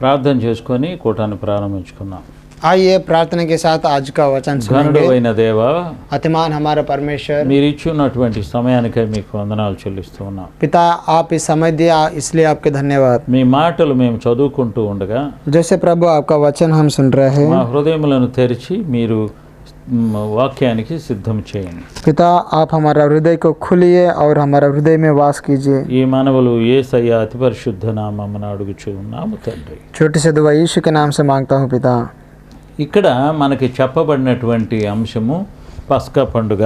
ప్రార్థన చేసుకొని కూటాన్ని ప్రారంభించుకున్నాం. आइए प्रार्थना के साथ आज का वचन सुनेंगे। ఘనుడైన దేవా, अतिमान हमारा परमेश्वर, మీరు ఇచ్చినటువంటి సమయానికై మీకు వందనాలు చెల్లిస్తూ ఉన్నాం. पिता आप इस समय दिया इसलिए आपके धन्यवाद। మీ మాటలు మేము చదువుకుంటూ ఉండగా जैसे प्रभु आपका वचन हम सुन रहे हैं, మా హృదయములను తెరిచి మీరు వాక్యానికి సిద్ధం చేయండి. पिता आप हमारा हृदय को खोलिए और हमारा हृदय में वास कीजिए। ఈ మనవులు యేసయ్య అతి పరిశుద్ధ నామమున అడుగుచూ ఉన్నాము తండ్రి. छोटी से दुआ यीशु के नाम से मांगता हूँ पिता। ఇక్కడ మనకి చెప్పబడినటువంటి అంశము పస్కా పండుగ.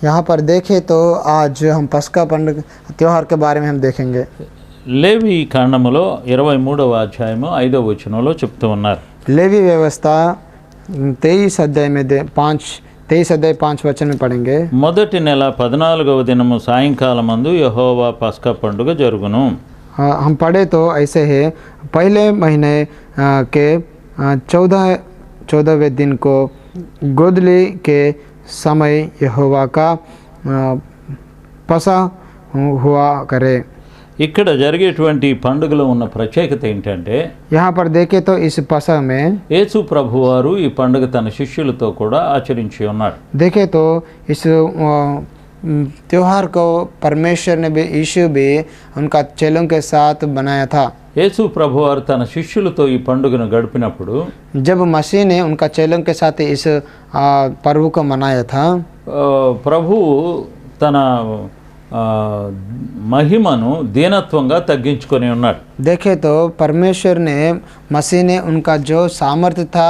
यहाँ पर देखें तो आज हम पस्का पंडग त्योहार के बारे में हम देखेंगे। లేవి కాండములో 23వ అధ్యాయము 5వ వచనంలో చెప్తూ ఉన్నారు. लेवी व्यवस्था 23 अध्याय में 5 वचन में पढ़ेंगे। మొదటి నెల 14వ దినము సాయంకాలమందు యెహోవా పస్కా పండుగ జరుగును. हम पढ़े तो ऐसे है, पहले महीने के 14वें दिन को गोदली के समय यहोवा का पसा हुआ करे। ఇక్కడ జరిగేటువంటి పండుగలో ఉన్న ప్రత్యేకత ఏంటంటే, यहाँ पर देखे तो इस पसा में యేసు ప్రభువారు ఈ పండుగ తన శిష్యులతో కూడా ఆచరించి ఉన్నాడు. देखे तो इस त्योहार को परमेश्वर ने भी, यीशु भी उनका चेलों के साथ बनाया था। యేసు ప్రభువారు తన శిష్యులతో ఈ పండుగను గడిపినప్పుడు जब मसीह ने उनका चेलों के साथ इस पर्व को मनाया था, ప్రభువు తన మహిమను దీనత్వంగా తగ్గించుకొని ఉన్నాడు. देखे तो परमेश्वर ने, मसीह ने उनका जो सामर्थ्य था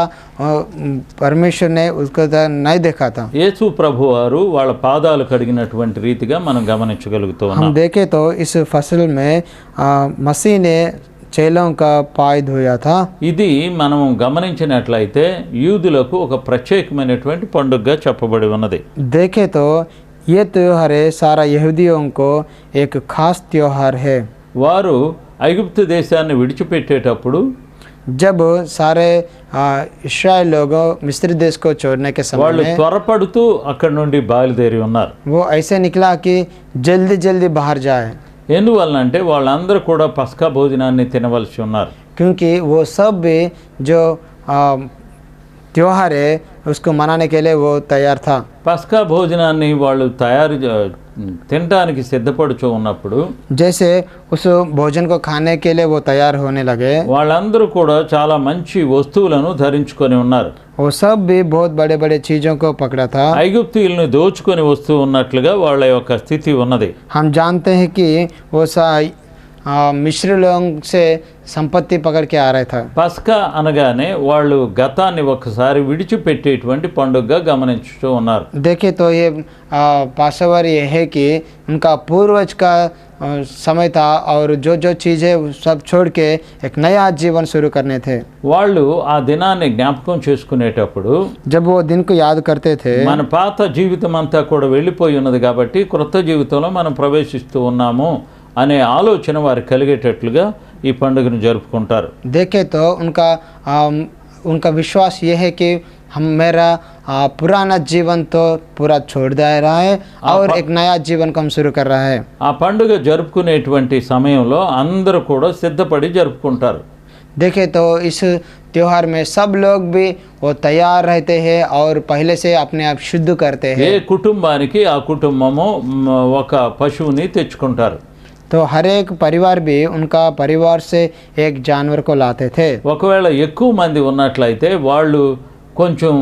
परमेश्वर ने उसको नहीं देखा था। యేసు ప్రభువారు వాళ్ళ పాదాలు కడిగినటువంటి రీతిగా మనం గమనించగలుగుతూ ఉన్నాం. हम देखे तो इस फसल में मसीह ने चेलों का पाय धोया था। ఇది మనం గమనించినట్లయితే యూదులకు ఒక ప్రత్యేకమైనటువంటి పండుగగా చెప్పబడి ఉన్నది. देखे तो ये त्योहार सारा यहूदियों को एक खास त्योहार है। వారు ఐగుప్తు దేశాన్ని విడిచిపెట్టేటప్పుడు जब सारे इस्राएल लोग मिस्र देश को छोड़ने के వాళ్ళు समय में త్వరపడుతూ అక్కడి నుండి బయలుదేరి ఉన్నారు. वो ऐसे निकला कि जल्दी जल्दी बाहर जाए, ఎందువలనంటే వాళ్ళందరూ కూడా పస్కా భోజనాన్ని తినవలసి ఉన్నారు. क्योंकि वो सब भी जो त्योहार है उसको मनाने के लिए वो तैयार था। పస్కా భోజనాన్ని వాళ్ళు తినడానికి సిద్ధపడుచూ ఉన్నప్పుడు जैसे उस भोजन को खाने के लिए वो तैयार होने लगे, వాళ్ళందరూ కూడా చాలా మంచి వస్తువులను ధరించుకొని ఉన్నారు. वो सब भी बहुत बड़े बड़े चीज़ों को पकड़ा था। ఐగుప్తీయులను దోచుకొని వస్తూ ఉన్నట్లుగా వాళ్ళ యొక్క స్థితి ఉన్నది. हम जानते हैं कि वो मिस्र लोगों से संपत्ति पकड़ के आ रहा था। పస్కా అనగానే వాళ్ళు గతాన్ని ఒకసారి విడిచిపెట్టేటువంటి పండుగగా గమనించుతూ ఉన్నారు. देखे तो ये पासोवर ये है कि उनका पूर्वज का समय था और जो जो चीज़ें सब छोड़ के एक नया जीवन शुरू करने थे। వాళ్ళు ఆ దినాన్ని జ్ఞాపకం చేసుకునేటప్పుడు जब वो दिन को याद करते थे, మన పాత జీవితం అంతా కూడా వెళ్ళిపోయి ఉన్నది కాబట్టి క్రొత్త జీవితంలో మనం ప్రవేశిస్తూ ఉన్నాము అనే ఆలోచన వారికి కలిగేటట్లుగా ఈ పండుగను జరుపుకుంటారు. देखे तो उनका विश्वास ये है कि मेरा पुराना जीवन तो पूरा छोड़ दे रहा है और एक नया जीवन को हम शुरू कर रहा है। ఆ పండుగ జరుపుకునేటువంటి సమయంలో అందరూ కూడా సిద్ధపడి జరుపుకుంటారు. देखे तो इस त्योहार में सब लोग भी वो तैयार रहते हैं और पहले से अपने आप शुद्ध करते ఏ हैं। కుటుంబానికి ఆ కుటుంబము ఒక పశువుని తెచ్చుకుంటారు. तो हर एक परिवार भी उनका परिवार से एक जानवर को लाते थे। ఒకవేళ ఎక్కువ మంది ఉన్నట్లయితే వాళ్ళు కొంచెం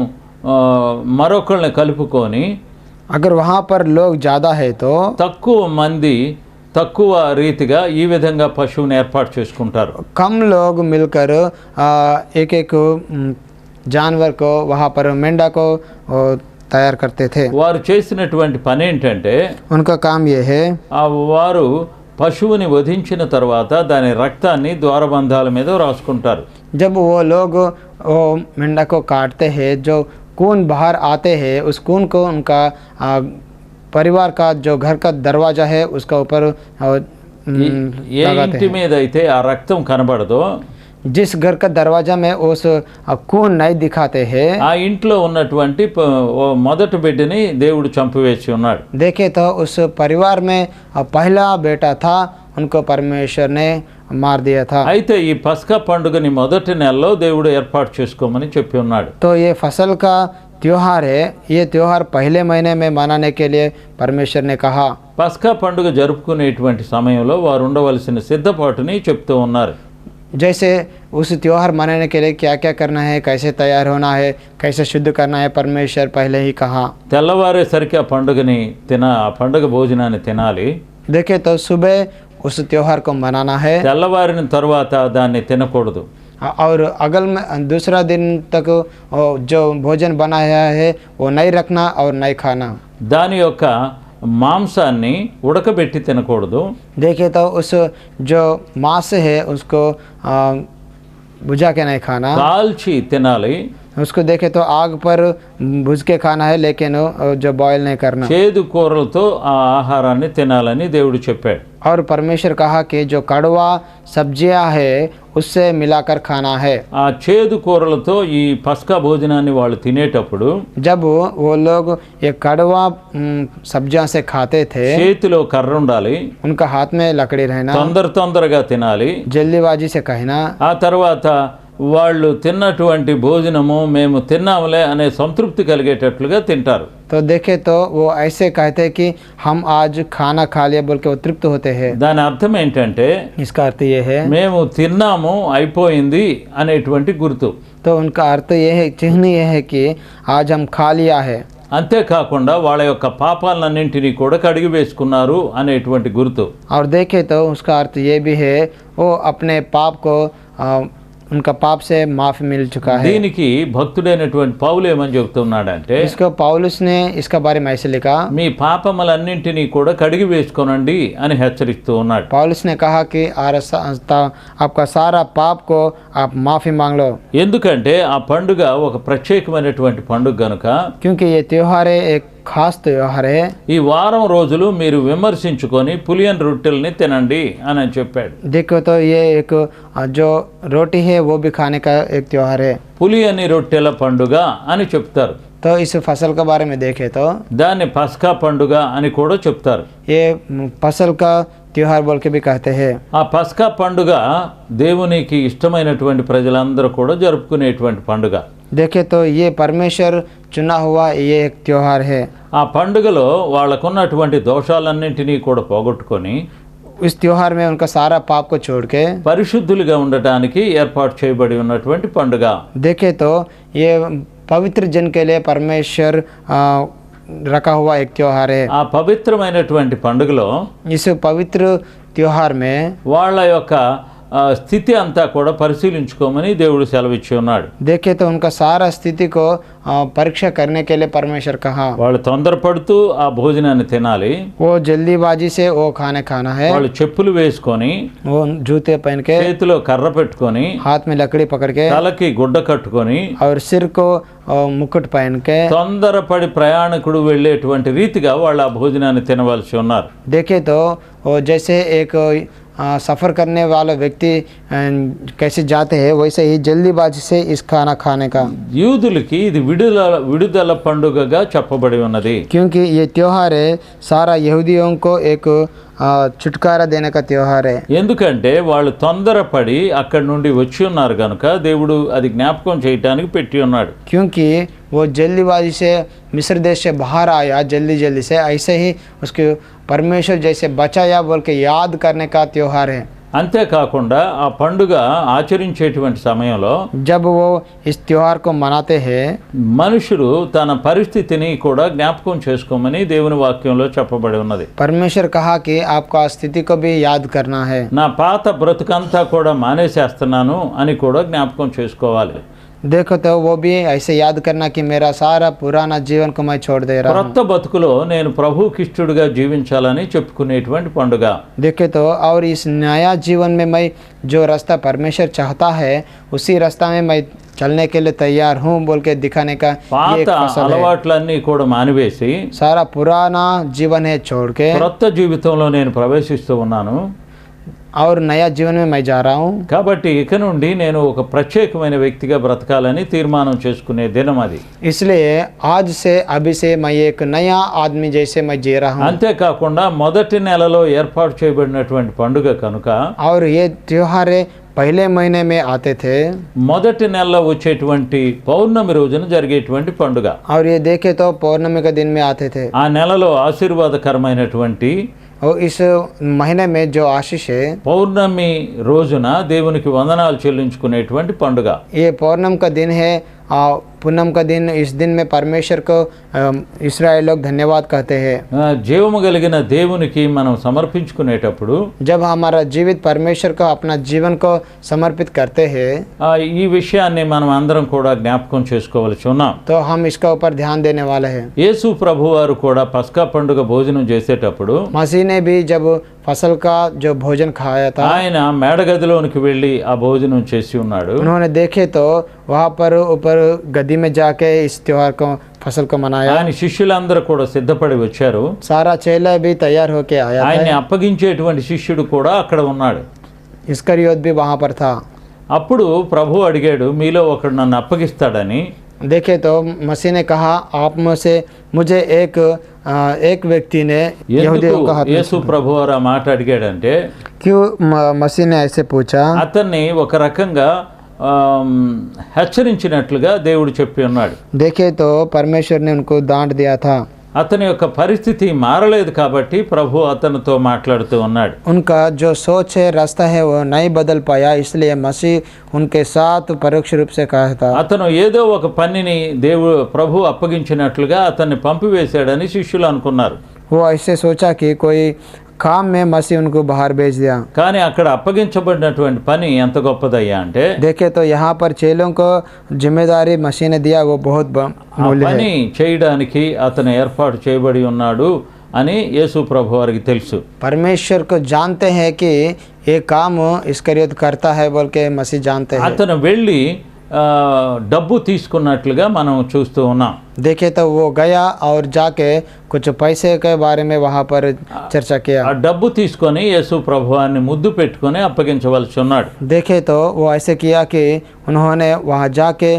మరొకళ్ళని కలుపుకొని, अगर वहाँ पर लोग ज़्यादा है तो తక్కువ మంది తక్కువ రీతిగా ఈ విధంగా పశువుని ఏర్పాటు చేసుకుంటారు. कम लोग मिलकर एक एक जानवर को वहाँ पर मेंढा को तैयार करते थे। వారు చేసినటువంటి పని ఏంటంటే, उनका काम ये है, వారు పశువుని వధించిన తర్వాత దాని రక్తాన్ని ద్వారబంధాల మీద రాసుకుంటారు. जब वो लोग वो मेंढा को काटते हैं, जो खून बाहर आते हैं उस खून को उनका परिवार का जो घर का दरवाज़ा है उसका ऊपर ఏ ఇంటి మీద అయితే ఆ రక్తం కనబడదో, जिस घर का दरवाजा में उस खून नहीं दिखाते हैं, ఆ ఇంట్లో ఉన్నటువంటి మొదటి బిడ్డని దేవుడు చంపివేసి ఉన్నాడు. देखे तो उस परिवार में पहला बेटा था उनको परमेश्वर ने मार दिया था। అయితే ఈ పస్కా పండుగని మొదటి నెలలో దేవుడు ఏర్పాటు చేసుకోమని చెప్పి ఉన్నాడు. तो ये फसल का त्योहार है, ये त्योहार पहले महीने में मनाने के लिए परमेश्वर ने कहा। పస్కా పండుగ జరుపుకునేటువంటి సమయంలో వారు ఉండవలసిన సిద్ధపాటుని చెప్తూ ఉన్నారు. जैसे उस त्योहार मनाने के लिए क्या क्या करना है, कैसे तैयार होना है, कैसे शुद्ध करना है, परमेश्वर पहले ही कहा। తెల్లవారేసరికి ఆ పండుగ భోజనాన్ని తినాలి. देखे तो सुबह उस त्योहार को मनाना है తెల్లవారిన తర్వాత దాన్ని తినకూడదు. और अगल में दूसरा दिन तक जो भोजन बनाया है वो नहीं रखना और नहीं खाना। దాని యొక్క మాంసాన్ని ఉడకబెట్టి తినకూడదు. देखे तो उस जो मांस है उसको बुझा के नहीं खाना, కాల్చి తినాలి. उसको देखे तो आग पर भुज के खाना है, लेकिन जो बॉयल नहीं करना। చేదు కూరలతో ఆ ఆహారాన్ని తినాలని దేవుడు చెప్పాడు. और परमेश्वर कहा कि जो कड़वा सब्जियां है उससे मिलाकर खाना है। ఆ చేదు కూరలతో ఈ పస్కా భోజనాన్ని వాళ్ళు తినేటప్పుడు जब वो लोग ये कड़वा सब्जियां से खाते थे, చేతిలో కర్ర ఉండాలి. उनका हाथ में लकड़ी रहना, తొందరగా తినాలి. जल्दीबाजी से कहना। ఆ తర్వాత వాళ్ళు తిన్నటువంటి భోజనము మేము తిన్నాములే అనే సంతృప్తి కలిగేటట్లుగా తింటారు. तो देखे तो वो ऐसे कहते कि हम आज खाना खा लिया बोल के वो तृप्त होते हैं। దాని అర్థం ఏంటంటే इसका अर्थ ये है, మేము తిన్నాము అయిపోయింది అనేటువంటి గుర్తు. तो उनका अर्थ ये है, चिन्ह ये है कि आज हम खा लिया है। అంతేకాకుండా వాళ్ళ యొక్క పాపాలన్నింటినీ కూడా కడిగి వేసుకున్నారు అనేటువంటి గుర్తు. और देखे तो उसका अर्थ ये भी है, वो अपने पाप को उनका पाप से माफी मिल चुका है। దీనికి భక్తుడైనటువంటి పౌలు ఏమని చెప్తున్నాడంటే इसको पौलुस ने इसका बारे में ऐसे लिखा, మీ పాపములన్నింటినీ కూడా కడిగి వేసుకోనండి అని హెచ్చరిస్తూ ఉన్నాడు. पौलुस ने कहा कि आपका सारा पाप को आप माफी मांग लो। ఎందుకంటే ఆ పండుగ ఒక ప్రత్యేకమైనటువంటి పండుగ గనుక क्योंकि ये त्योहार है, एक खास त्योहार है। ఈ వారం రోజులు మీరు విమర్శించుకొని పులియన్ రొట్టెల్ని తినండి అని చెప్పాడు. देखो तो ये एक जो रोटी है वो भी खाने का एक त्योहार है। పులియని రొట్టెల పండుగ అని చెప్తారు. तो इस फसल के बारे में देखे तो దాన్ని పస్కా పండుగ అని కూడా చెప్తారు. ये फसल का त्योहार बोल के भी कहते हैं। ఆ పస్కా పండుగ దేవునికి ఇష్టమైనటువంటి ప్రజలందరూ కూడా జరుపుకునేటువంటి పండుగ. देखे तो ये परमेश्वर चुना हुआ ये एक त्योहार है। ఆ పండుగలో వాళ్ళకున్నటువంటి దోషాలన్నింటినీ కూడా పోగొట్టుకొని इस त्योहार में उनका सारा पाप को छोड़ के పరిశుద్ధులుగా ఉండటానికి ఏర్పాటు చేయబడి ఉన్నటువంటి పండుగ. देखे तो ये पवित्र जन के लिए परमेश्वर रखा हुआ एक त्योहार है। ఆ పవిత్రమైనటువంటి పండుగలో इस पवित्र त्योहार में వాళ్ళ యొక్క స్థితి అంతా కూడా పరిశీలించుకోమని దేవుడు సెలవిచ్చి ఉన్నాడు. देखे तो उनका सारा स्थिति को परीक्षा करने के लिए परमेश्वर कहा। వాళ్ళు తొందరపడుతూ ఆ భోజనాన్ని తినాలి. वो जल्दीबाजी से वो खाना है। వాళ్ళు చెప్పులు వేసుకొని वो जूते पहन के, చేతిలో కర్ర పెట్టుకొని, हाथ में लकड़ी पकड़ के తలకి గుడ్డ కట్టుకొని, और सिर को मुकुट पहन के తొందరపడి ప్రయాణికుడు వెళ్ళేటువంటి రీతిగా వాళ్ళు ఆ భోజనాన్ని తినవలసి ఉన్నారు. देखे तो वो जैसे एक सफ़र करने वाला व्यक्ति कैसे जाते हैं वैसे ही जल्दीबाजी से इस खाना खाने का। యూదులకి ఇది విడుదల పండుగగా చెప్పబడి ఉన్నది. क्योंकि ये त्योहार है सारा यहूदियों को एक छुटकारा देने का त्योहार है। ఎందుకంటే వాళ్ళు తొందరపడి అక్కడి నుండి వచ్చి ఉన్నారు కనుక దేవుడు అది జ్ఞాపకం చేయడానికి పెట్టి ఉన్నాడు. क्योंकि वो जल्दीबाजी से मिस्र देश से बाहर आया जल्दी से, ऐसे ही उसके परमेश्वर जैसे बचाया बोल के याद करने का त्योहार है। అంతేకాకుండా ఆ పండుగ ఆచరించేటువంటి సమయంలో जब वो इस त्योहार को मनाते हैं మనుషులు తన పరిస్థితిని కూడా జ్ఞాపకం చేసుకోమని దేవుని వాక్యంలో చెప్పబడి ఉన్నది. परमेश्वर कहा कि आपका स्थिति को भी याद करना है। నా పాత బ్రతుకంతా కూడా మానేసేస్తున్నాను అని కూడా జ్ఞాపకం చేసుకోవాలి. देखो तो वो भी ऐसे याद करना कि मेरा सारा पुराना जीवन को मैं छोड़ दे रहा हूँ। క్రొత్త బతుకులో నేను ప్రభుకిష్టుడిగా జీవించాలని చెప్పుకునేటువంటి పండుగ. देखे तो और इस नया जीवन में मैं जो रास्ता परमेश्वर चाहता है उसी रास्ता में मैं चलने के लिए तैयार हूँ बोल के दिखाने का ये పాత एक फसल है। అలవాట్లన్నీ కూడా మానివేసి सारा पुराना जीवन है छोड़ के క్రొత్త జీవితంలో నేను ప్రవేశిస్తూ ఉన్నాను. और नया जीवन में मैं जा रहा हूँ। కాబట్టి ఇక నుండి నేను ఒక ప్రత్యేకమైన వ్యక్తిగా బ్రతకాలని తీర్మానం చేసుకునే దినం అది. इसलिए आज से अभी से मैं एक नया आदमी जैसे मैं जी रहा हूँ। అంతేకాకుండా మొదటి నెలలో ఏర్పాటు చేయబడినటువంటి పండుగ కనుక और ये त्योहार पहले महीने में आते थे మొదటి నెలలో వచ్చేటువంటి పౌర్ణమి రోజున జరిగేటువంటి పండుగ. और ये देखे तो पौर्णमी के दिन में आते थे। ఆ నెలలో ఆశీర్వాదకరమైనటువంటి और इस महीने में जो आशीष है పౌర్ణమి రోజున దేవునికి వందనాలు చెల్లించుకునేటువంటి పండుగ. ये पौर्णम का दिन है। पूनम का दिन, इस दिन में परमेश्वर को इस्राएल लोग धन्यवाद कहते हैं। జీవము కలిగిన దేవునికి మనం సమర్పించుకునేటప్పుడు जब हमारा जीवित परमेश्वर को अपना जीवन को समर्पित करते हैं ఈ విషయాన్ని మనం అందరం కూడా జ్ఞాపకం చేసుకోవలసి ఉన్నాం. तो हम इसका ऊपर ध्यान देने वाले हैं। యేసు ప్రభువారు కూడా పస్కా పండుగ భోజనం చేసేటప్పుడు मसीह ने भी जब फसल का जो भोजन खाया था ఆయన మేడగదిలోనికి వెళ్ళి ఆ భోజనం చేసి ఉన్నాడు. उन्होंने देखे तो वहाँ पर ऊपर गद्दी में जाके इस त्योहार को फसल को मनाया। ఆయన శిష్యులందరూ కూడా సిద్ధపడి వచ్చారు. सारा चेला भी तैयार होके आया ఆయన్ని था। అప్పగించేటువంటి శిష్యుడు కూడా అక్కడ ఉన్నాడు. इस्करियोत भी वहाँ पर था। అప్పుడు ప్రభు అడిగాడు, మీలో ఒకడు నన్ను అప్పగిస్తాడని. देखे तो मसीह ने कहा, आप में से मुझे एक व्यक्ति ने यहूदियों ఎందుకు का हाथ में యేసు ప్రభువారు ఆ మాట అడిగాడంటే क्यों मसीह ने ऐसे पूछा? అతన్ని ఒక రకంగా హెచ్చరించినట్లుగా దేవుడు చెప్పి ఉన్నాడు. देखे तो परमेश्वर ने उनको डांट दिया था। అతని యొక్క పరిస్థితి మారలేదు కాబట్టి ప్రభు అతనితో మాట్లాడుతూ ఉన్నాడు. उनका जो सोच है, रास्ता है, वो नहीं बदल पाया, इसलिए मसीह उनके साथ परोक्ष रूप से कहा था। అతను ఏదో ఒక పనిని ప్రభు అప్పగించినట్లుగా అతన్ని పంపివేశాడని శిష్యులు అనుకున్నారు. वो ऐसे सोचा कि कोई काम में मसीह उनको बाहर भेज दिया। కానీ అక్కడ అప్పగించబడినటువంటి పని ఎంత గొప్పదయ్యా అంటే देखे तो यहाँ पर चेलों को जिम्मेदारी मसीह ने दिया, वो बहुत ఆ मूल्य है। పని చేయడానికి అతను ఏర్పాటు చేయబడి ఉన్నాడు అని యేసు ప్రభు వారికి తెలుసు. परमेश्वर को जानते हैं कि ये काम इस्करियोत करता है बोल के मसीह जानते हैं। అతను వెళ్ళి డబ్బు తీసుకున్నట్లుగా మనం చూస్తూ ఉన్నాం. देखे तो वो गया और जाके कुछ पैसे के बारे में वहाँ पर चर्चा ఆ किया। డబ్బు తీసుకొని యేసు ప్రభువాన్ని ముద్దు పెట్టుకొని అప్పగించవలసి ఉన్నాడు. देखे तो वो ऐसे किया कि उन्होंने वहाँ जाके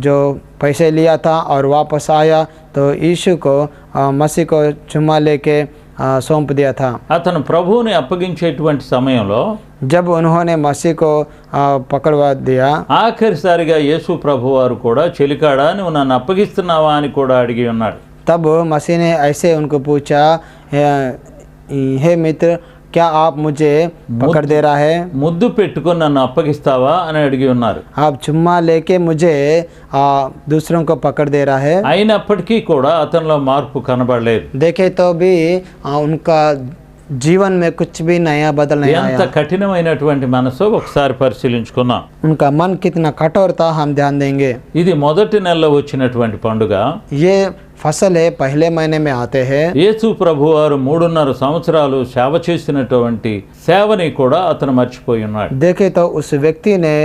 जो पैसे लिया था और वापस आया तो यीशु को मसीह को चुम्मा लेके सौंप दिया था। అతను ప్రభువుని అప్పగించేటువంటి సమయంలో जब उन्होंने मसीह को पकड़वा दिया ఆఖరిసారిగా యేసు ప్రభువారు కూడా చెలికాడా నువ్వు నన్ను అప్పగిస్తున్నావా అని కూడా అడిగి ఉన్నాడు. तब मसीह ने ऐसे उनको पूछा, हे मित्र, क्या आप मुझे पकड़ दे रहा है? ముద్దు పెట్టుకొని నన్ను అప్పగిస్తావా అని అడిగి ఉన్నారు. आप चुम्मा लेके मुझे दूसरों को पकड़ दे रहा है। అయినప్పటికీ కూడా అతనిలో మార్పు కనబడలేదు. देखे तो भी उनका जीवन में कुछ भी नया बदल नहीं ఎంత आया। కఠినమైనటువంటి మనసో ఒకసారి పరిశీలించుకుందాం. उनका मन कितना कठोर था, हम ध्यान देंगे। ఇది మొదటి నెలలో వచ్చినటువంటి పండుగ. ये फसल है, पहले महीने में आते हैं। యేసు ప్రభువారు 3.5 సంవత్సరాలు సేవ చేసినటువంటి సేవని కూడా అతను మర్చిపోయి ఉన్నాడు. देखे तो उस व्यक्ति ने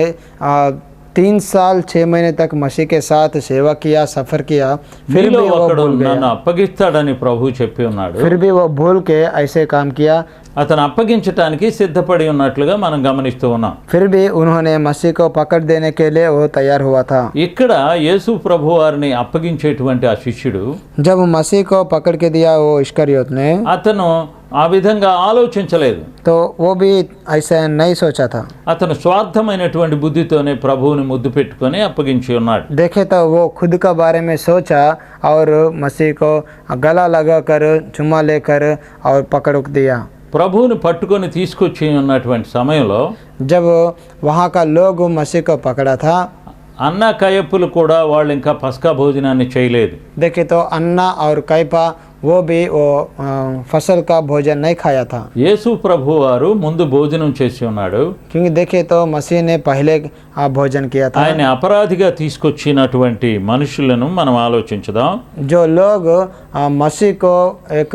3 साल 6 महीने तक मसीह के साथ सेवा किया, सफर किया, फिर మీలో भी वो ఒకడు भूल నన్ను गया। అప్పగిస్తాడని ప్రభు చెప్పి ఉన్నాడు. फिर भी वो भूल के ऐसे काम किया। అతను అప్పగించటానికి సిద్ధపడి ఉన్నట్లుగా మనం గమనిస్తూ ఉన్నాం. फिर भी उन्होंने मसीह को पकड़ देने के लिए वो तैयार हुआ था। ఇక్కడ యేసు ప్రభు వారిని అప్పగించేటువంటి ఆ శిష్యుడు जब मसीह को पकड़ के दिया वो इस्करियोत ने, అతను ఆ విధంగా ఆలోచించలేదు. तो वो भी ऐसा नहीं सोचा था। అతను స్వార్థమైనటువంటి బుద్ధితోనే ప్రభువుని ముద్దు పెట్టుకొని అప్పగించి ఉన్నాడు. देखे तो वो खुद का बारे में सोचा और मसीह को गला लगाकर चुम्मा लेकर और पकड़ दिया। ప్రభువుని పట్టుకొని తీసుకొచ్చి ఉన్నటువంటి సమయంలో जब वहाँ का लोग मसीह को पकड़ा था, అన్న కయప్పులు కూడా వాళ్ళు ఇంకా పస్కా భోజనాన్ని చేయలేదు. देखे तो अन्ना और कैपा वो भी वो फसल का भोजन नहीं खाया था, యేసు ప్రభు వారు ముందు భోజనం చేసి ఉన్నాడు. क्योंकि देखे तो मसीह ने पहले भोजन किया था। ఆయన అపరాధిగా తీసుకొచ్చినటువంటి మనుషులను మనం ఆలోచించుదాం. जो लोग मसीह को एक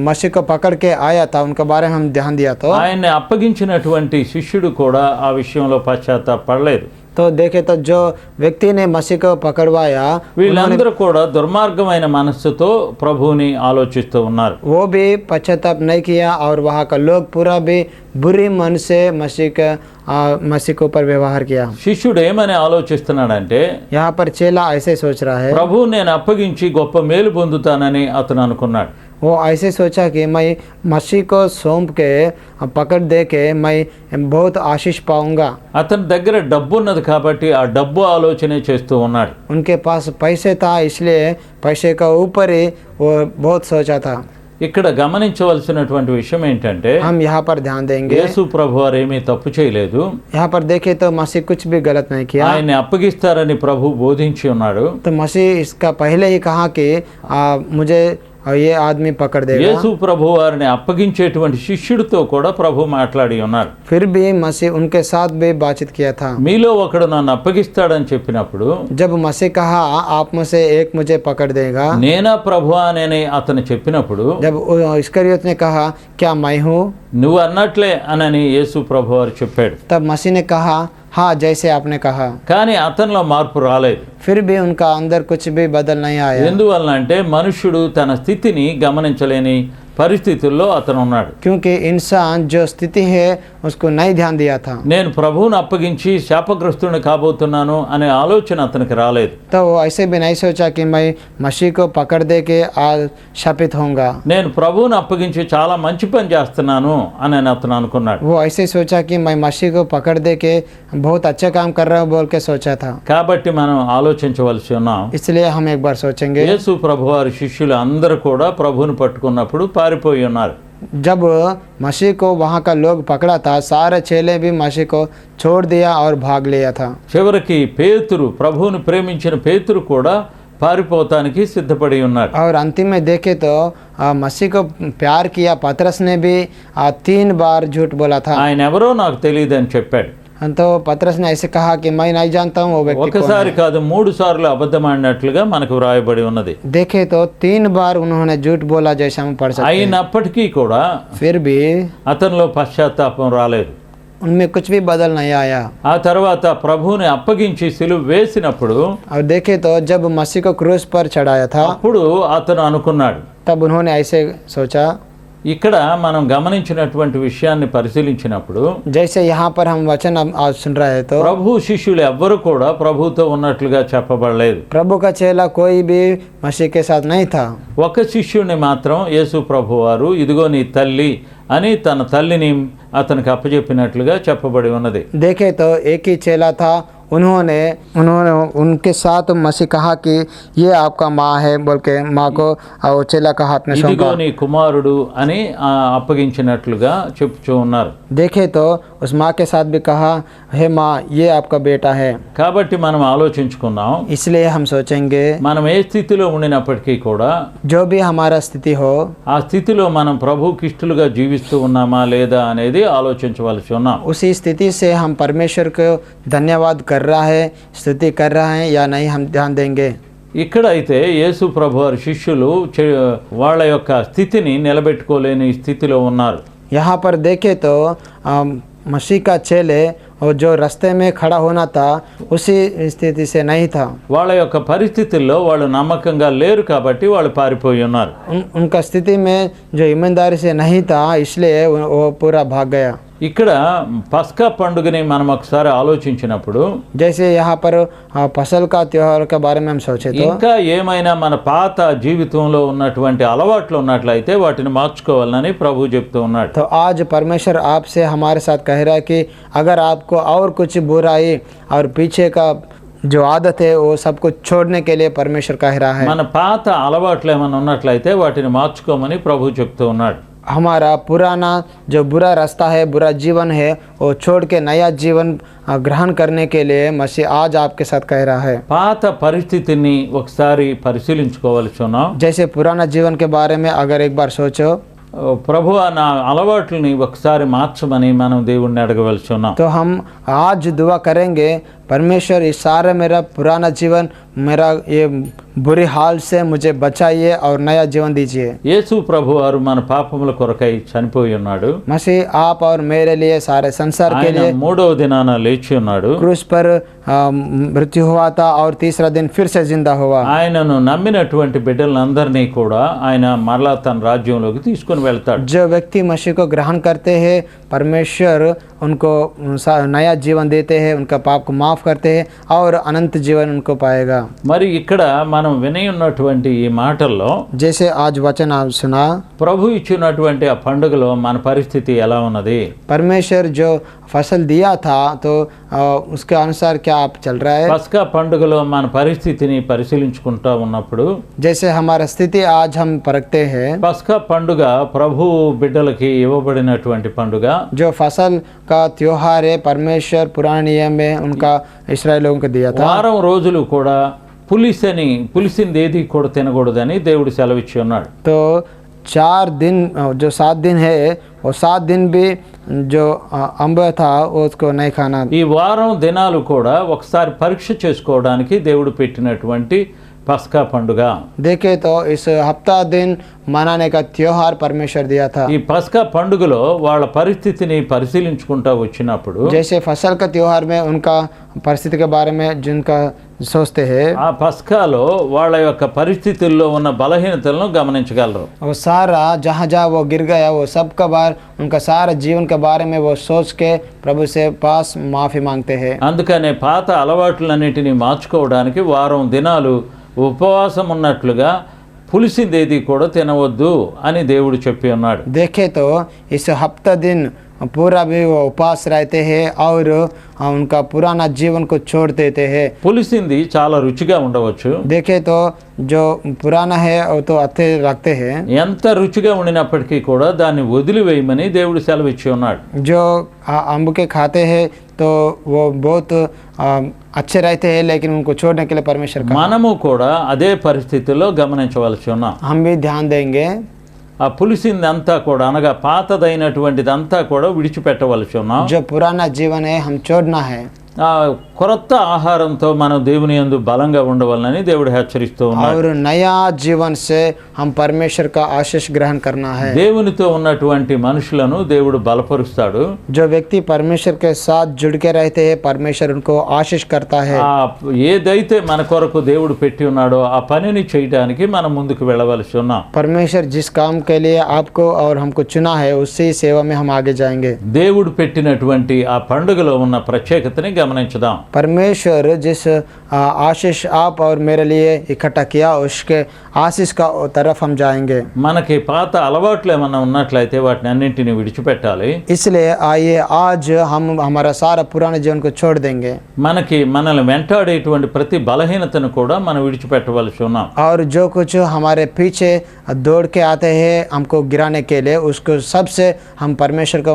मसीह को पकड़ के आया था, उनके बारे में हम ध्यान दिया तो ఆయన్ని అప్పగించినటువంటి శిష్యుడు కూడా ఆ విషయంలో పశ్చాత్తాపడలేదు. तो देखे तो जो व्यक्ति ने मसीह को पकड़वाया వీళ్ళందరూ కూడా దుర్మార్గమైన మనస్సుతో ప్రభువుని ఆలోచిస్తూ ఉన్నారు. वो भी पश्चाताप नहीं किया और वहाँ का लोग पूरा भी बुरी मन से मसीह के ऊपर व्यवहार किया. శిష్యుడు ఏమని ఆలోచిస్తున్నాడంటే यहाँ पर चेला ऐसे सोच रहा है, ప్రభువు నేను అప్పగించి గొప్ప మేలు పొందుతానని అతను అనుకున్నాడు. वो ऐसे सोचा कि मैं मसीह को सौंप के पकड़ दे के मैं बहुत आशीष पाऊंगा. అతని దగ్గర డబ్బు ఉన్నది కాబట్టి ఆ డబ్బు ఆలోచనే చేస్తూ ఉన్నాడు. उनके पास पैसे था इसलिए पैसे का ऊपर ही वो बहुत सोचा था. ఇక్కడ గమనించవలసినటువంటి విషయం ఏంటంటే हम यहाँ पर ध्यान देंगे, యేసు ప్రభువారు ఏమీ తప్పు చేయలేదు. यहाँ पर देखे तो मसीह कुछ भी गलत नहीं किया. ఆయన్ని అప్పగిస్తారని ప్రభు బోధించి ఉన్నాడు. तो मसीह इसका पहले ही कहा कि मुझे ये आदमी पकड़ देगा. యేసు ప్రభు వారిని అప్పగించేటువంటి శిష్యుడితో కూడా ప్రభు మాట్లాడి ఉన్నారు. फिर भी मसीह उनके साथ भी बातचीत किया था. మీలో ఒకడు నన్ను అప్పగిస్తాడని చెప్పినప్పుడు जब मसीह कहा आप में से एक मुझे पकड़ देगा, నేనా ప్రభువా అని అతను చెప్పినప్పుడు जब इस्करियोत ने कहा क्या मैं हूँ, నువ్వు అన్నట్లే అనని యేసు ప్రభు వారు చెప్పాడు. तब मसीह ने कहा हाँ जैसे आपने कहा. కానీ అతనిలో మార్పు రాలేదు. फिर भी उनका अंदर कुछ भी बदल नहीं आया. ఎందువల్ల అంటే మనుష్యుడు తన స్థితిని గమనించలేని పరిస్థితుల్లో అతను ఉన్నాడు. क्योंकि इंसान जो स्थिति है उसको नहीं ध्यान दिया था. నేను ప్రభువుని అప్పగించి శాపగ్రస్తుని కాబోతున్నాను అనే ఆలోచన అతనికి రాలేదు. तो वो ऐसे भी नहीं सोचा कि मैं मसीह को पकड़ दे के आज शापित होऊंगा. నేను ప్రభువుని అప్పగించి చాలా మంచి పని చేస్తున్నాను అని అతను అనుకున్నాడు. वो ऐसे सोचा कि मैं मसीह को पकड़ दे के बहुत अच्छा काम कर रहा हूँ बोल के सोचा था. కాబట్టి మనం ఆలోచించవలసి ఉన్నాం. इसलिए हम एक बार सोचेंगे, యేసు ప్రభువారి శిష్యులు అందరూ కూడా ప్రభువుని పట్టుకున్నప్పుడు పారిపోయి ఉన్నారు. जब मसीह को वहाँ का लोग पकड़ा था सारे चेले भी मसीह को छोड़ दिया और भाग लिया था. చివరికి పేతురు, ప్రభువుని ప్రేమించిన పేతురు కూడా పారిపోతానికి సిద్ధపడి ఉన్నాడు. और अंतिम में देखे तो मसीह को प्यार किया पतरस ने भी 3 बार झूठ बोला था. ఆయన ఎవరో నాకు తెలియదని చెప్పాడు. तो पतरस ने ऐसे कहा कि मैं नहीं जानता हूँ वो व्यक्ति कौन ఒకసారి है. కాదు 3 సార్లు అబద్ధం ఆడినట్లుగా మనకు వ్రాయబడి ఉన్నది. देखे तो 3 बार उन्होंने झूठ बोला जैसा हम पढ़ सकते हैं. అయినప్పటికీ కూడా फिर भी అతనిలో పశ్చాత్తాపం రాలేదు. उनमें कुछ भी बदल नहीं आया. ఆ తర్వాత ప్రభువుని అప్పగించి సిలువ వేసినప్పుడు और देखे तो जब मसीह को क्रूस पर चढ़ाया था అప్పుడు అతను అనుకున్నాడు. तब उन्होंने ऐसे सोचा. ఇక్కడ మనం గమనించినటువంటి విషయాన్ని పరిశీలించినప్పుడు जैसे यहाँ पर हम वचन आज सुन रहे हैं तो ప్రభు శిష్యులు ఎవ్వరు కూడా ప్రభుతో ఉన్నట్లుగా చెప్పబడలేదు. प्रभु का चेला कोई भी मसीह के साथ नहीं था. ఒక శిష్యుని మాత్రం యేసు ప్రభు వారు ఇదిగో నీ తల్లి అని తన తల్లిని అతనికి అప్పచెప్పినట్లుగా చెప్పబడి ఉన్నది. देखे तो एक ही चेला था. उन्होंने उनके साथ मसीह कहा कि ये आपका माँ है बोल के माँ को और चेला का हाथ में ఇదిగో सौंपा. నీ కుమారుడు అని అప్పగించినట్లుగా చెప్పుచూ ఉన్నారు. देखे तो उस माँ के साथ भी कहा हे माँ ये आपका बेटा है. కాబట్టి మనం ఆలోచించుకున్నాం, इसलिए हम सोचेंगे మనం ఏ స్థితిలో ఉండినప్పటికీ కూడా जो भी हमारा स्थिति हो ఆ స్థితిలో మనం ప్రభువుకి ఇష్టలుగా జీవిస్తూ ఉన్నామా లేదా అనేది ఆలోచించవలసి ఉన్నాం. उसी स्थिति से हम परमेश्वर को धन्यवाद कर रहा है स्तुति कर रहा है या नहीं हम ध्यान देंगे. ఇక్కడ అయితే యేసు ప్రభు వారి శిష్యులు వాళ్ళ యొక్క స్థితిని నిలబెట్టుకోలేని స్థితిలో ఉన్నారు. यहाँ पर देखे तो मसीह का चेले और जो रास्ते में खड़ा होना था उसी स्थिति से नहीं था. వాళ్ళ యొక్క పరిస్థితుల్లో వాళ్ళు నమ్మకంగా లేరు కాబట్టి వాళ్ళు పారిపోయి ఉన్నారు. उनका स्थिति में जो ईमानदारी से नहीं था इसलिए वो पूरा भाग गया. ఇక్కడ పస్కా పండుగని మనం ఒకసారి ఆలోచించినప్పుడు जैसे यहाँ पर फसल का त्योहार के बारे में हम सोचे तो ఇంకా ఏమైనా మన పాత జీవితంలో ఉన్నటువంటి అలవాట్లు ఉన్నట్లయితే వాటిని మార్చుకోవాలని ప్రభు చెప్తూ ఉన్నాడు. तो आज परमेश्वर आपसे हमारे साथ कह रहा है कि अगर आपको और कुछ बुराई और पीछे का जो आदत है वो सब कुछ छोड़ने के लिए परमेश्वर कह रहा है. మన పాత అలవాట్లు ఏమైనా ఉన్నట్లయితే వాటిని మార్చుకోమని ప్రభు చెప్తూ ఉన్నాడు. हमारा पुराना जो बुरा रास्ता है बुरा जीवन है वो छोड़ के नया जीवन ग्रहण करने के लिए मसीह आज आपके साथ कह रहा है. పాత పరిస్థితిని ఒకసారి పరిశీలించుకోవాల్సి ఉన్నాం. जैसे पुराना जीवन के बारे में अगर एक बार सोचो ప్రభువా నా అలవాట్లని ఒకసారి మార్చమని మనం దేవుణ్ణి అడగవలసి ఉన్నాం. तो हम आज दुआ करेंगे परमेश्वर इस सारे मेरा पुराना जीवन मेरा ये बुरी हाल से मुझे बचाइए और नया जीवन दीजिए। యేసు ప్రభు వారు మన పాపముల కొరకై చనిపోయి ఉన్నాడు. मसीह आप और मेरे लिए सारे संसार के ఆయన लिए మూడవ దినాన లేచి ఉన్నాడు. क्रूस पर मृत्यु हुआ था और तीसरा दिन फिर से जिंदा हुआ। ఆయనను నమ్మినటువంటి బిడ్డలందరినీ కూడా ఆయన మరలా తన రాజ్యంలోకి తీసుకొని వెళ్తాడు. जो व्यक्ति मसीह को ग्रहण करते हैं परमेश्वर उनको नया जीवन देते हैं, उनका पाप को माफ करते हैं और अनंत जीवन उनको पाएगा। మరి ఇక్కడ మనం విని ఉన్నటువంటి ఈ మాటల్లో जैसे आज वचन आप सुना, ప్రభు ఇచ్చినటువంటి ఆ పండుగలో మన పరిస్థితి ఎలా ఉన్నది? परमेश्वर जो फसल दिया था तो उसके अनुसार क्या आप चल रहा है? పస్కా పండుగలో మన పరిస్థితిని పరిశీలించుకుంటా ఉన్నప్పుడు जैसे हमारा स्थिति आज हम परखते हैं, పస్కా పండుగ ప్రభు బిడ్డలకి ఇవ్వబడినటువంటి పండుగ. जो फसल का त्योहार है परमेश्वर पुराने नियम में उनका इस्राएल लोगों को दिया था। వారం రోజులు కూడా పులిసింది ఏది కూడా తినకూడదని దేవుడు సెలవిచ్చి ఉన్నాడు. तो 4 दिन जो 7 दिन है वो 7 दिन भी जो अंब था वो उसको नहीं खाना। ఈ వారం దినాలు కూడా ఒకసారి పరీక్ష చేసుకోవడానికి దేవుడు పెట్టినటువంటి పస్కా పండుగ. देखे तो इस हफ्ता दिन मनाने का त्योहार परमेश्वर दिया था। ఈ పస్కా పండుగలో వాళ్ళ పరిస్థితిని పరిశీలించుకుంటా వచ్చినప్పుడు जैसे फसल का त्योहार में उनका परिस्थिति के बारे में जिनका सोचते हैं, ఆ పస్కాలో వాళ్ళ యొక్క పరిస్థితుల్లో ఉన్న బలహీనతలను గమనించగలరు. वो सारा जहाँ जहाँ वो गिर गया वो सब का बार उनका सारा जीवन के बारे में वो सोच के प्रभु से पास माफ़ी मांगते हैं। అందుకనే పాత అలవాట్లన్నిటినీ మార్చుకోవడానికి వారం దినాలు ఉపవాసం ఉన్నట్లుగా పులిసిందేది కూడా తినవద్దు అని దేవుడు చెప్పి ఉన్నాడు. देखे तो इस हफ्ता दिन पूरा भी वो उपवास रहते हैं और उनका पुराना जीवन को छोड़ देते हैं। పులిసింది చాలా రుచిగా ఉండవచ్చు. देखे तो जो पुराना है वो तो अच्छे रखते हैं, ఎంత రుచిగా ఉండినప్పటికీ కూడా దాన్ని వదిలివేయమని దేవుడు సెలవిచ్చి ఉన్నాడు. जो अम्ब के खाते हैं तो वो बहुत अच्छे रहते हैं लेकिन उनको छोड़ने के लिए परमेश्वर का మనము కూడా అదే పరిస్థితుల్లో గమనించవలసి ఉన్నాం. हम भी ध्यान देंगे। ఆ పులిసింది అంతా కూడా అనగా పాతదైనటువంటిదంతా కూడా విడిచిపెట్టవలసి ఉన్నాం. जो पुराना जीवन है हम छोड़ना है। ఆ కొత్త ఆహారంతో మనం దేవుని యందు బలంగా ఉండవాలని దేవుడు హెచ్చరిస్తూ ఉన్నాడు. और नया जीवन से हम परमेश्वर का आशीष ग्रहण करना है। దేవునితో ఉన్నటువంటి మనుషులను దేవుడు బలపరుస్తాడు. जो व्यक्ति परमेश्वर के साथ जुड़ के रहते हैं परमेश्वर उनको आशीष करता है। ఆ ఏదైతే మన కొరకు దేవుడు పెట్టి ఉన్నాడో ఆ పనిని చేయడానికి మనం ముందుకు వెళ్ళవలసి ఉన్నాం. परमेश्वर जिस काम के लिए आपको और हमको चुना है उसी सेवा में हम आगे जाएंगे। దేవుడు పెట్టినటువంటి ఆ పండుగలో ఉన్న ప్రత్యేకతని గమనించుదాం. परमेश्वर जिस आशीष आप और मेरे लिए इकट्ठा किया उसके आशीष का तरफ हम जाएंगे। మనకి పాత అలవాట్లు ఏమన్నా ఉన్నట్లయితే వాటిని అన్నింటినీ విడిచిపెట్టాలి. इसलिए आइए आज हम हमारा सारा पुराने जीवन को छोड़ देंगे। మనల్ని వెంటాడేటువంటి ప్రతి బలహీనతను కూడా మనం విడిచిపెట్టవలసి ఉన్నాం. और जो कुछ हमारे पीछे दौड़ के आते हैं हमको गिराने के लिए उसको सबसे हम परमेश्वर को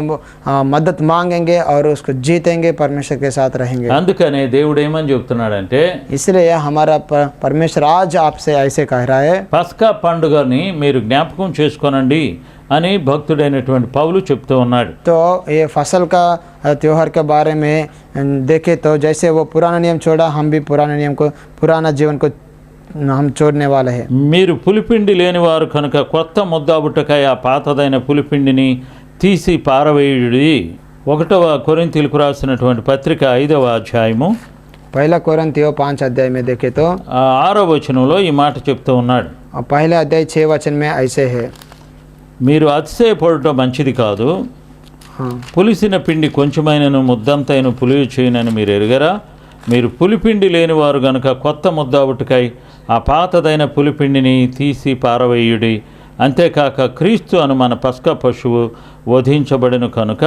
मदद मांगेंगे और उसको जीतेंगे, परमेश्वर के साथ रहेंगे। అందుకనే దేవుడు ఏమని చెప్తున్నాడంటే इसलिए हमारा परमेश्वर आज आपसे ऐसे कह रहा है, పస్కా పండుగని మీరు జ్ఞాపకం చేసుకోనండి అని భక్తుడైనటువంటి పౌలు చెప్తూ ఉన్నాడు. तो ये फसल का त्योहार के बारे में देखे तो जैसे वो पुराना नियम छोड़ा हम भी पुराने नियम को पुराना जीवन को हम छोड़ने वाले हैं। మీరు పులిపిండి లేని వారు కనుక కొత్త ముద్దాబుట్టకాయ ఆ పాతదైన పులిపిండిని తీసి పారవేయుడి. 1వ కొరింథీయులకు రాసినటువంటి పత్రిక 5వ అధ్యాయము 1 कोरिन्थियों 5 अध्याय में देखे तो 6వ వచనంలో ఈ మాట చెప్తూ ఉన్నాడు. पहला अध्याय 6 वचन में ऐसे है, మీరు అతిశయపడటం మంచిది కాదు. हाँ, పులిసిన పిండి కొంచెమైనను ముద్దంతైన పులియ చేయనని మీరు ఎరుగరా? మీరు పులిపిండి లేని వారు గనుక కొత్త ముద్దాబుట్టుకై ఆ పాతదైన పులిపిండిని తీసి పారవేయుడి. అంతేకాక క్రీస్తు అను మన పస్కా పశువు వధించబడిన కనుక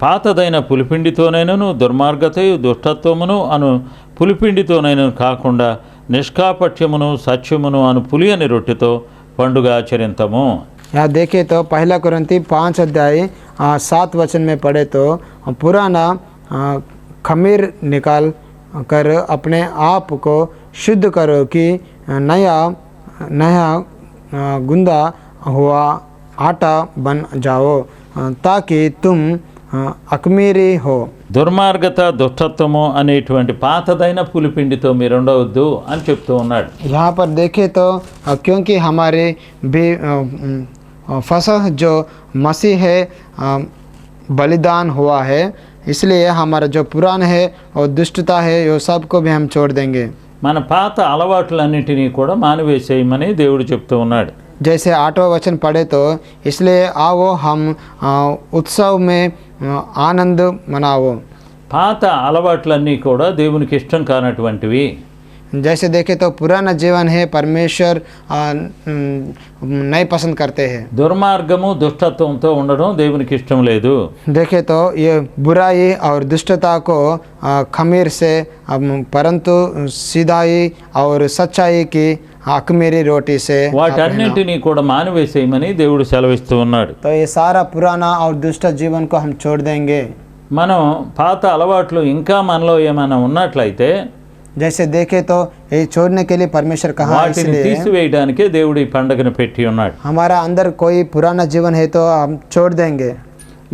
పాతదైన పులిపిండితోనైనను దుర్మార్గతయు దుష్టత్వమును అను పులిపిండితోనైనను కాకుండా నిష్కాపట్యమును సత్యమును అను పులియని రొట్టెతో పండుగ ఆచరింతము. यहाँ देखे तो 1 कोरिन्थी 5 अध्याय 7 वचन में पढ़े तो पुराना खमीर निकाल कर अपने आप को शुद्ध करो कि नया नया गुंदा हुआ आटा बन जाओ, ताकि तुम अकमीरी हो। దుర్మార్గత దుష్టత్వము అనేటువంటి పాతదైన పులిపిండితో మీరు ఉండవద్దు అని చెప్తూ ఉన్నాడు. यहाँ पर देखें तो क्योंकि हमारे भी फसह जो मसीह है बलिदान हुआ है, इसलिए हमारा जो पुरान है और दुष्टता है वो सबको भी हम छोड़ देंगे। మన పాత అలవాట్లన్నిటినీ కూడా మానివేసేయమని దేవుడు చెప్తూ ఉన్నాడు. जैसे 8वां वचन पढ़े तो इसलिए आओ हम उत्सव में आनंद मनाओ। పాత అలవాట్లన్నీ కూడా దేవునికి ఇష్టం కానటువంటివి. जैसे देखें तो पुराना जीवन है परमेश्वर नहीं पसंद करते हैं। దుర్మార్గము దుష్టత్వంతో ఉండడం దేవునికి ఇష్టం లేదు. देखें तो ये बुराई और दुष्टता को खमीर से परंतु सीधाई और सच्चाई की अखमीरी रोटी से వాటన్నింటినీ కూడా మానివేసేయమని దేవుడు సెలవిస్తూ ఉన్నాడు. तो ये सारा पुराना और दुष्ट जीवन को हम छोड़ देंगे। మనం పాత అలవాట్లు ఇంకా మనలో ఏమైనా ఉన్నట్లయితే जैसे देखे तो ये छोड़ने के लिए परमेश्वर कहा, వాటిని इसलिए తీసివేయడానికే దేవుడు ఈ పండుగను పెట్టి ఉన్నాడు. हमारा अंदर कोई पुराना जीवन है तो हम छोड़ देंगे।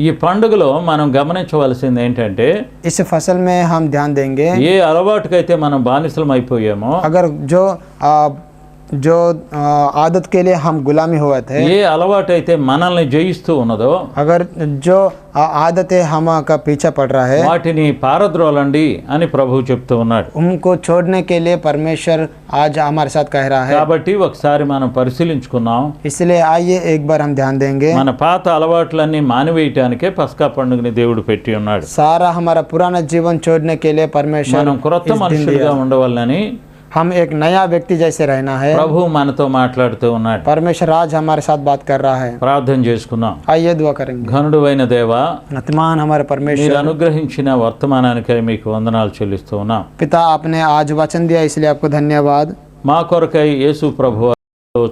ఈ పండుగలో మనం గమనించవలసింది ఏంటంటే इस फसल में हम ध्यान देंगे ఏ అలవాటుకైతే మనం బానిసలం అయిపోయామో, अगर जो आदत के लिए हम गुलामी हुए थे, ఏ అలవాటైతే మనల్ని జయిస్తూ ఉన్నదో अगर जो आदतें हम का पीछा पड़ रहा है వాటిని పారద్రోలండి అని ప్రభువు చెప్తూ ఉన్నాడు. उनको छोड़ने के लिए परमेश्वर आज हमारे साथ कह रहा है। కాబట్టి ఒకసారి మనం పరిశీలించుకున్నాం. इसलिए आइए एक बार हम ध्यान देंगे। మన పాత అలవాట్లన్నీ మానివేయటానికే పస్కా పండుగని దేవుడు పెట్టి ఉన్నాడు. सारा हमारा पुराना जीवन छोड़ने के लिए परमेश्वर మనం క్రొత్త इस दिन మనుషులుగా दिया। ఉండవాలని हम एक नया व्यक्ति जैसे रहना है। ప్రభు మనతో మాట్లాడుతూ ఉన్నాడు. परमेश्वर आज हमारे साथ बात कर रहा है। ప్రార్థన చేసుకుందాం. आइए दुआ करेंगे। ఘనుడు అయిన దేవా, वर्तमान हमारे మీరు परमेश्वर అనుగ్రహించిన వర్తమానానికై మీకు వందనాలు చెల్లిస్తూ ఉన్నాం. पिता, आपने आज वचन दिया इसलिए आपको धन्यवाद। మా కొరకై యేసు ప్రభువు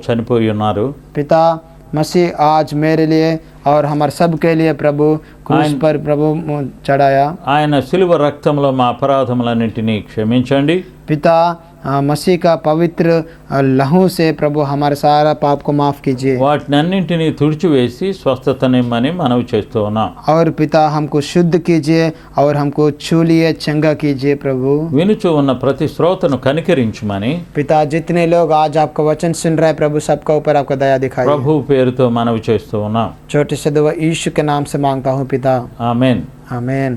చనిపోయి ఉన్నారు. पिता, मसीह आज मेरे लिए और हमारे सब के लिए प्रभु क्रूस पर प्रभु चढ़ाया। ఆయన శిలువ రక్తంలో మా అపరాధములన్నింటినీ క్షమించండి. पिता, मसीह का पवित्र लहू से प्रभु हमारे सारा पाप को माफ कीजिए వాటినన్నింటినీ తుడిచివేసి స్వస్థతనిమ్మని మనవి చేస్తూ ఉన్నాం. और पिता हमको शुद्ध कीजिए और हमको छू लिए चंगा कीजिए प्रभु। వినుచు ఉన్న ప్రతి శ్రోతను కనికరించుమని पिता, जितने लोग आज आपका वचन सुन रहे हैं प्रभु, सबका ऊपर आपका दया दिखाइए। ప్రభు పేరుతో మనవి చేస్తూ ఉన్నాం. छोटे से दुआ यीशु के नाम से मांगता हूँ पिता, ఆమేన్. आमीन।